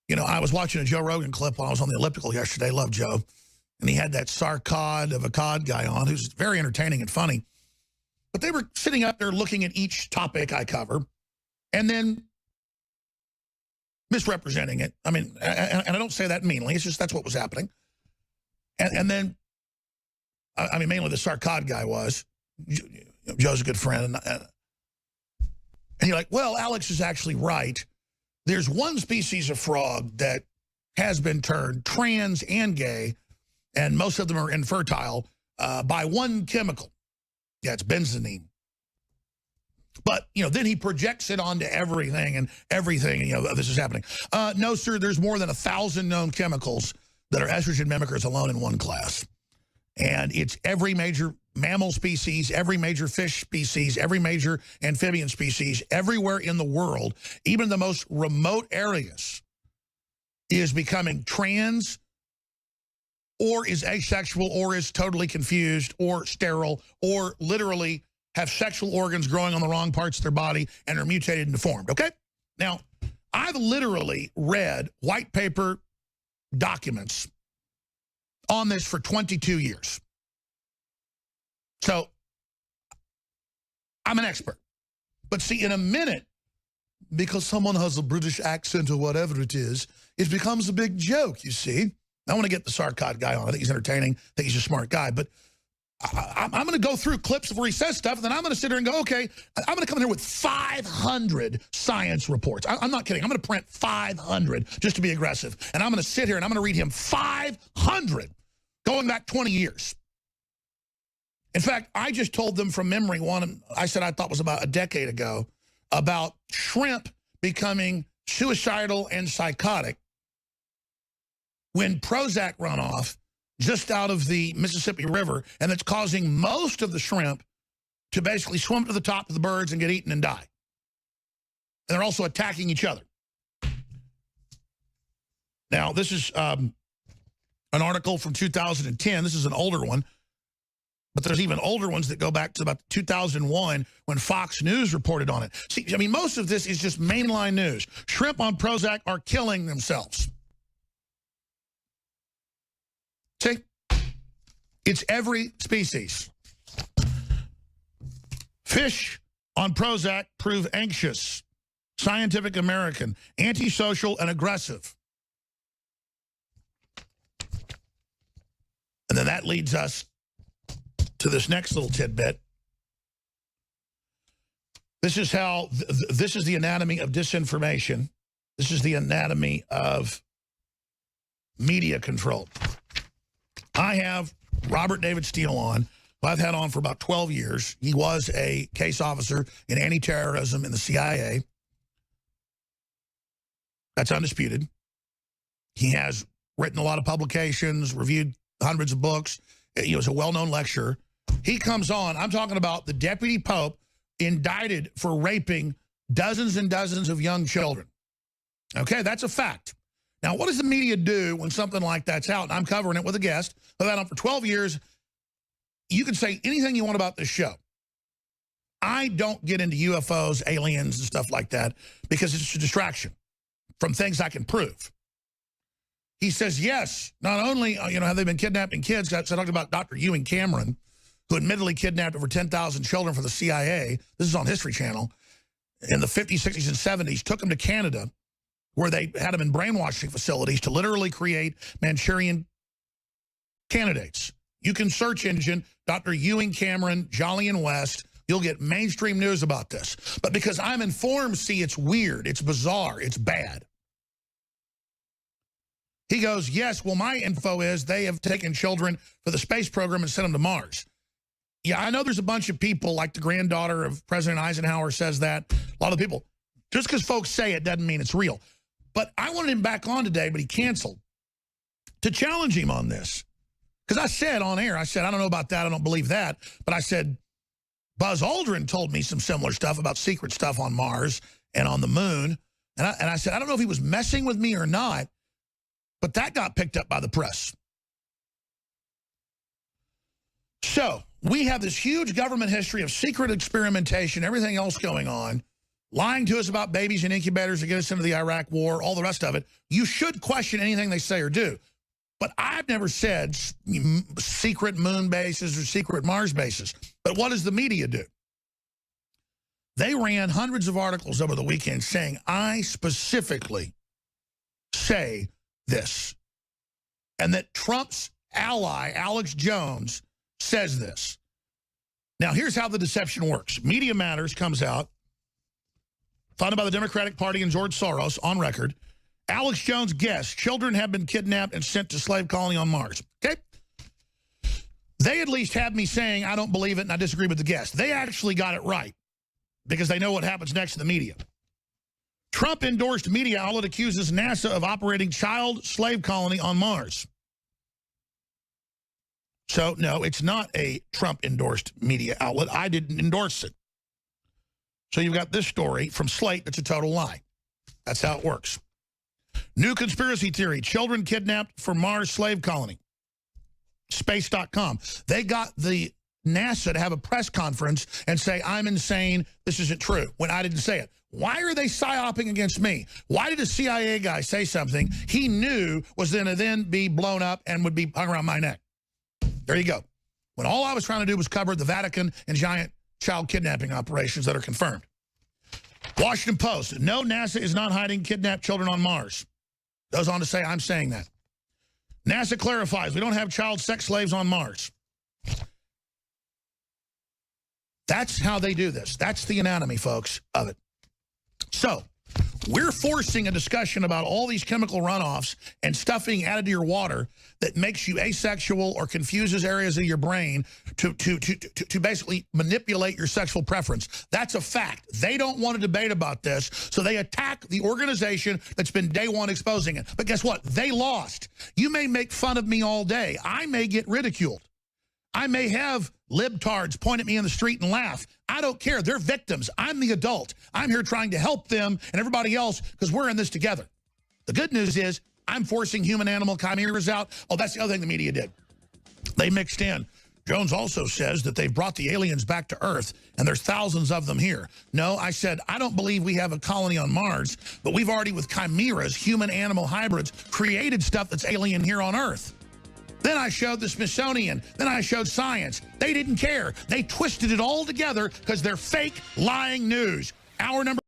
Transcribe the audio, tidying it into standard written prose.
You know, I was watching a Joe Rogan clip while I was on the elliptical yesterday. Love Joe. And he had that Sargon of Akkad guy on, who's very entertaining and funny. But they were sitting up there looking at each topic I cover and then misrepresenting it. I mean, and I don't say that meanly. It's just that's what was happening. And then, I mean, mainly the Sargon guy was. Joe's a good friend. And you're like, well, Alex is actually right. There's one species of frog that has been turned trans and gay, and most of them are infertile, by one chemical. Yeah, it's benzene. But, you know, then he projects it onto everything, and you know, this is happening. No, sir, there's more than 1,000 known chemicals that are estrogen mimickers alone in one class. And it's every major mammal species, every major fish species, every major amphibian species, everywhere in the world, even the most remote areas, is becoming trans or is asexual or is totally confused or sterile or literally have sexual organs growing on the wrong parts of their body and are mutated and deformed, okay? Now, I've literally read white paper documents on this for 22 years. So, I'm an expert. But see, in a minute, because someone has a British accent or whatever it is, it becomes a big joke, you see. I want to get the Sargon guy on. I think he's entertaining. I think he's a smart guy. But I'm going to go through clips of where he says stuff, and then I'm going to sit there and go, okay, I'm going to come in here with 500 science reports. I'm not kidding. I'm going to print 500 just to be aggressive. And I'm going to sit here and I'm going to read him 500 going back 20 years. In fact, I just told them from memory one I said I thought was about a decade ago about shrimp becoming suicidal and psychotic when Prozac runoff just out of the Mississippi River, and it's causing most of the shrimp to basically swim to the top of the birds and get eaten and die. And they're also attacking each other. Now, this is an article from 2010. This is an older one. But there's even older ones that go back to about 2001 when Fox News reported on it. See, I mean, most of this is just mainline news. Shrimp on Prozac are killing themselves. See? It's every species. Fish on Prozac prove anxious, Scientific American, antisocial, and aggressive. And then that leads us to this next little tidbit. This is how, this is the anatomy of disinformation. This is the anatomy of media control. I have Robert David Steele on, who I've had on for about 12 years. He was a case officer in anti-terrorism in the CIA. That's undisputed. He has written a lot of publications, reviewed hundreds of books. He was a well-known lecturer. He comes on, I'm talking about the deputy pope indicted for raping dozens and dozens of young children. Okay, that's a fact. Now, what does the media do when something like that's out? And I'm covering it with a guest. I've had on for 12 years. You can say anything you want about this show. I don't get into UFOs, aliens, and stuff like that because it's a distraction from things I can prove. He says, yes, not only, have they been kidnapping kids. So I talked about Dr. Ewing Cameron, who admittedly kidnapped over 10,000 children for the CIA. This is on History Channel. In the 50s, 60s, and 70s, took them to Canada, where they had them in brainwashing facilities to literally create Manchurian candidates. You can search engine Dr. Ewing Cameron, Jolly and West. You'll get mainstream news about this. But because I'm informed, see, it's weird, it's bizarre, it's bad. He goes, yes, well, my info is they have taken children for the space program and sent them to Mars. Yeah, I know there's a bunch of people, like the granddaughter of President Eisenhower says that. A lot of people, just because folks say it doesn't mean it's real. But I wanted him back on today, but he canceled, to challenge him on this. Because I said on air, I said, I don't know about that, I don't believe that. But I said, Buzz Aldrin told me some similar stuff about secret stuff on Mars and on the moon. And I said, I don't know if he was messing with me or not, but that got picked up by the press. So we have this huge government history of secret experimentation, everything else going on. lying to us about babies and incubators to get us into the Iraq war, all the rest of it. You should question anything they say or do. But I've never said secret moon bases or secret Mars bases. But what does the media do? They ran hundreds of articles over the weekend saying, I specifically say this. And that Trump's ally, Alex Jones, says this. Now, here's how the deception works. Media Matters comes out, funded by the Democratic Party and George Soros, on record. Alex Jones guessed children have been kidnapped and sent to slave colony on Mars. Okay? They at least have me saying I don't believe it and I disagree with the guest. They actually got it right because they know what happens next in the media. Trump-endorsed media outlet accuses NASA of operating child slave colony on Mars. So, no, it's not a Trump-endorsed media outlet. I didn't endorse it. So you've got this story from Slate that's a total lie. That's how it works. New conspiracy theory, children kidnapped for Mars slave colony. Space.com. They got the NASA to have a press conference and say, I'm insane, this isn't true, when I didn't say it. Why are they psyoping against me? Why did a CIA guy say something he knew was going to then be blown up and would be hung around my neck? There you go. When all I was trying to do was cover the Vatican and giant child kidnapping operations that are confirmed. Washington Post, no, NASA is not hiding kidnapped children on Mars. Goes on to say, I'm saying that. NASA clarifies, we don't have child sex slaves on Mars. That's how they do this. That's the anatomy, folks, of it. So, we're forcing a discussion about all these chemical runoffs and stuff being added to your water that makes you asexual or confuses areas of your brain to basically manipulate your sexual preference. That's a fact. They don't want to debate about this, so they attack the organization that's been day one exposing it. But guess what? They lost. You may make fun of me all day. I may get ridiculed. I may have libtards point at me in the street and laugh. I don't care. They're victims. I'm the adult. I'm here trying to help them and everybody else because we're in this together. The good news is I'm forcing human-animal chimeras out. Oh, that's the other thing the media did. They mixed in. Jones also says that they've brought the aliens back to Earth, and there's thousands of them here. No, I said, I don't believe we have a colony on Mars, but we've already, with chimeras, human-animal hybrids, created stuff that's alien here on Earth. Then I showed the Smithsonian. Then I showed science. They didn't care. They twisted it all together because they're fake, lying news. Hour number